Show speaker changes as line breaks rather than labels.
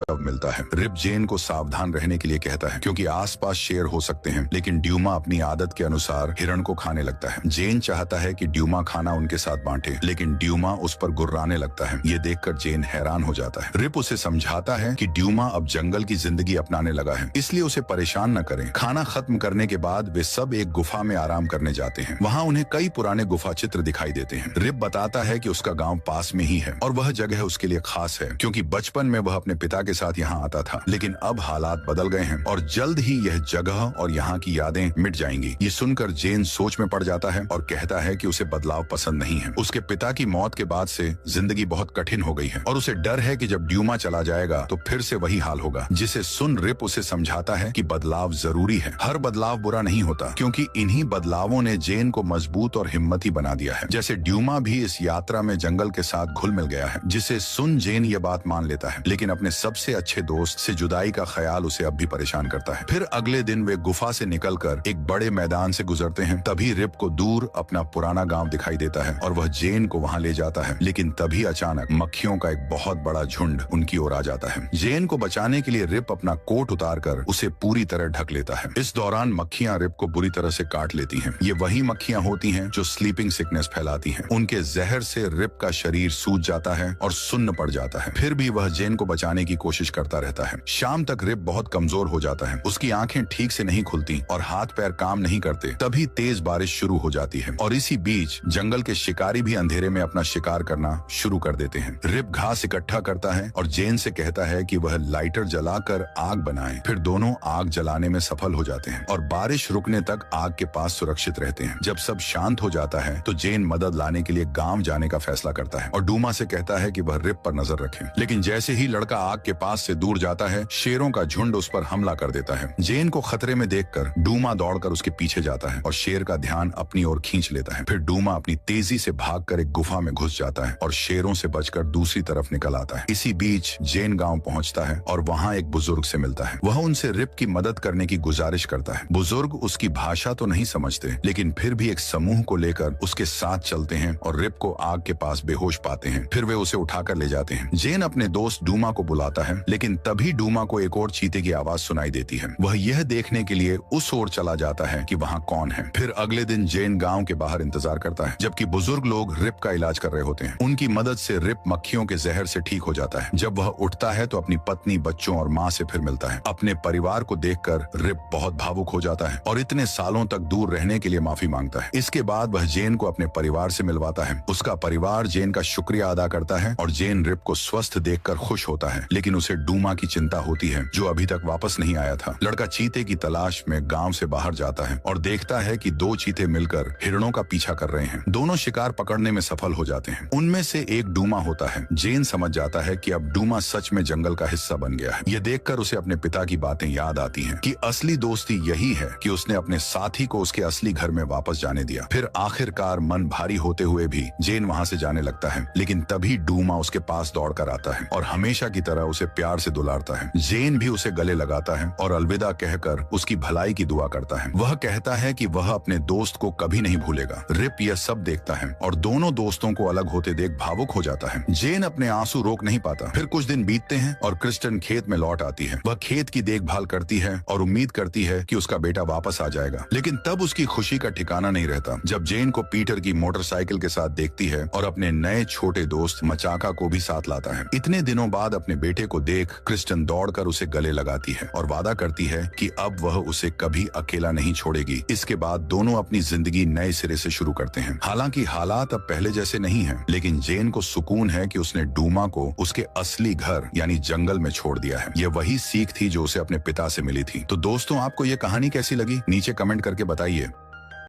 अब मिलता है। रिप जेन को सावधान रहने के लिए कहता है क्योंकि आसपास शेर हो सकते हैं, लेकिन ड्यूमा अपनी आदत के अनुसार हिरण को खाने लगता है। जेन चाहता है कि ड्यूमा खाना उनके साथ बांटे, लेकिन ड्यूमा उस पर गुर्राने लगता है। ये देखकर जेन हैरान हो जाता है। रिप उसे समझाता है कि ड्यूमा अब जंगल की जिंदगी अपनाने लगा है, इसलिए उसे परेशान न करें। खाना खत्म करने के बाद वे सब एक गुफा में आराम करने जाते हैं। वहाँ उन्हें कई पुराने गुफा चित्र दिखाई देते हैं। रिप बताता है कि उसका गाँव पास में ही है और वह जगह उसके लिए खास है क्योंकि बचपन में वह अपने पिता के साथ यहाँ आता था, लेकिन अब हालात बदल गए हैं और जल्द ही यह जगह और यहाँ की यादें मिट जाएंगी। ये सुनकर जेन सोच में पड़ जाता है और कहता है कि उसे बदलाव पसंद नहीं है। उसके पिता की मौत के बाद से जिंदगी बहुत कठिन हो गई है और उसे डर है कि जब ड्यूमा चला जाएगा तो फिर से वही हाल होगा। जिसे सुन रिप उसे समझाता है कि बदलाव जरूरी है। हर बदलाव बुरा नहीं होता क्योंकि इन्हीं बदलावों ने जेन को मजबूत और हिम्मती बना दिया है। जैसे ड्यूमा भी इस यात्रा में जंगल के साथ घुल मिल गया है। जिसे सुन जेन ये बात मान लेता है, लेकिन अपने सबसे अच्छे दोस्त से जुदाई का ख्याल उसे अब भी परेशान करता है। फिर अगले दिन वे गुफा से निकलकर एक बड़े मैदान से गुजरते हैं। तभी रिप को दूर अपना पुराना गांव दिखाई देता है और वह जेन को वहां ले जाता है, लेकिन तभी अचानक मक्खियों का एक बहुत बड़ा झुंड उनकी ओर आ जाता है। जेन को बचाने के लिए रिप अपना कोट उतारकर उसे पूरी तरह ढक लेता है। इस दौरान मक्खियां रिप को बुरी तरह से काट लेती हैं। ये वही मक्खियां होती हैं जो स्लीपिंग सिकनेस फैलाती हैं। उनके जहर से रिप का शरीर सूज जाता है और सुन्न पड़ जाता है। फिर भी वह जेन को बचाने की कोशिश करता रहता है। शाम तक रिप बहुत कमजोर हो जाता है। उसकी आंखें ठीक से नहीं खुलती और हाथ पैर काम नहीं करते। तभी तेज बारिश शुरू हो जाती है और इसी बीच जंगल के शिकारी भी अंधेरे में अपना शिकार करना शुरू कर देते हैं। रिप घास इकट्ठा करता है और जेन से कहता है कि वह लाइटर जलाकर आग बनाए। फिर दोनों आग जलाने में सफल हो जाते हैं और बारिश रुकने तक आग के पास सुरक्षित रहते हैं। जब सब शांत हो जाता है तो जेन मदद लाने के लिए गांव जाने का फैसला करता है और डूमा से कहता है कि वह रिप पर नजर रखे। लेकिन जैसे ही लड़का आग के पास से दूर जाता है, शेरों का झुंड उस पर हमला कर देता है। जेन को खतरे में देखकर डूमा दौड़कर उसके पीछे जाता है और शेर का ध्यान अपनी ओर खींच लेता है। फिर डूमा अपनी तेजी से भागकर एक गुफा में घुस जाता है और शेरों से बचकर दूसरी तरफ निकल आता है। इसी बीच जेन गांव पहुंचता है और वहां एक बुजुर्ग से मिलता है। वह उनसे रिप की मदद करने की गुजारिश करता है। बुजुर्ग उसकी भाषा तो नहीं समझते, लेकिन फिर भी एक समूह को लेकर उसके साथ चलते हैं और रिप को आग के पास बेहोश पाते हैं। फिर वे उसे उठाकर ले जाते हैं। जेन अपने दोस्त डूमा को बुलाता है, लेकिन तभी डूमा को एक और चीते की आवाज सुनाई देती है। वह यह देखने के लिए उस ओर चला जाता है कि वहाँ कौन है। फिर अगले दिन जेन गांव के बाहर इंतजार करता है, जबकि बुजुर्ग लोग रिप का इलाज कर रहे होते हैं। उनकी मदद से रिप मक्खियों के जहर से ठीक हो जाता है। जब वह उठता है तो अपनी पत्नी, बच्चों और माँ से फिर मिलता है। अपने परिवार को देखकर रिप बहुत भावुक हो जाता है और इतने सालों तक दूर रहने के लिए माफी मांगता है। इसके बाद वह जेन को अपने परिवार से मिलवाता है। उसका परिवार जेन का शुक्रिया अदा करता है और जेन रिप को स्वस्थ देखकर खुश होता है, लेकिन उसे डूमा की चिंता होती है जो अभी तक वापस नहीं आया था। लड़का चीते की तलाश में गांव से बाहर जाता है और देखता है कि दो चीते मिलकर हिरणों का पीछा कर रहे हैं। दोनों शिकार पकड़ने में सफल हो जाते हैं। उनमें से एक डूमा होता है। जेन समझ जाता है कि अब डूमा सच में जंगल का हिस्सा बन गया है। यह देखकर उसे अपने पिता की बातें याद आती हैं कि असली दोस्ती यही है कि उसने अपने साथी को उसके असली घर में वापस जाने दिया। फिर आखिरकार मन भारी होते हुए भी जेन वहां से जाने लगता है, लेकिन तभी डूमा उसके पास दौड़कर आता है और हमेशा की तरह उसे प्यार से दुलारता है। जेन भी उसे गले लगाता है और अलविदा कहकर उसकी भलाई की दुआ करता है। वह कहता है कि वह अपने दोस्त को कभी नहीं भूलेगा। रिप यह सब देखता है और दोनों दोस्तों को अलग होते देख भावुक हो जाता है। जेन अपने आंसू रोक नहीं पाता। फिर कुछ दिन बीतते हैं और क्रिस्टन खेत में लौट आती है। वह खेत की देखभाल करती है और उम्मीद करती है कि उसका बेटा वापस आ जाएगा, लेकिन तब उसकी खुशी का ठिकाना नहीं रहता जब जेन को पीटर की मोटरसाइकिल के साथ देखती है और अपने नए छोटे दोस्त मचाका को भी साथ लाता है। इतने दिनों बाद अपने बेटे को देख क्रिस्टन दौड़कर उसे गले लगाती है और वादा करती है कि अब वह उसे कभी अकेला नहीं छोड़ेगी। इसके बाद दोनों अपनी जिंदगी नए सिरे से शुरू करते हैं। हालांकि हालात अब पहले जैसे नहीं हैं, लेकिन जेन को सुकून है कि उसने डूमा को उसके असली घर यानी जंगल में छोड़ दिया है। यह वही सीख थी जो उसे अपने पिता से मिली थी। तो दोस्तों, आपको यह कहानी कैसी लगी नीचे कमेंट करके बताइए।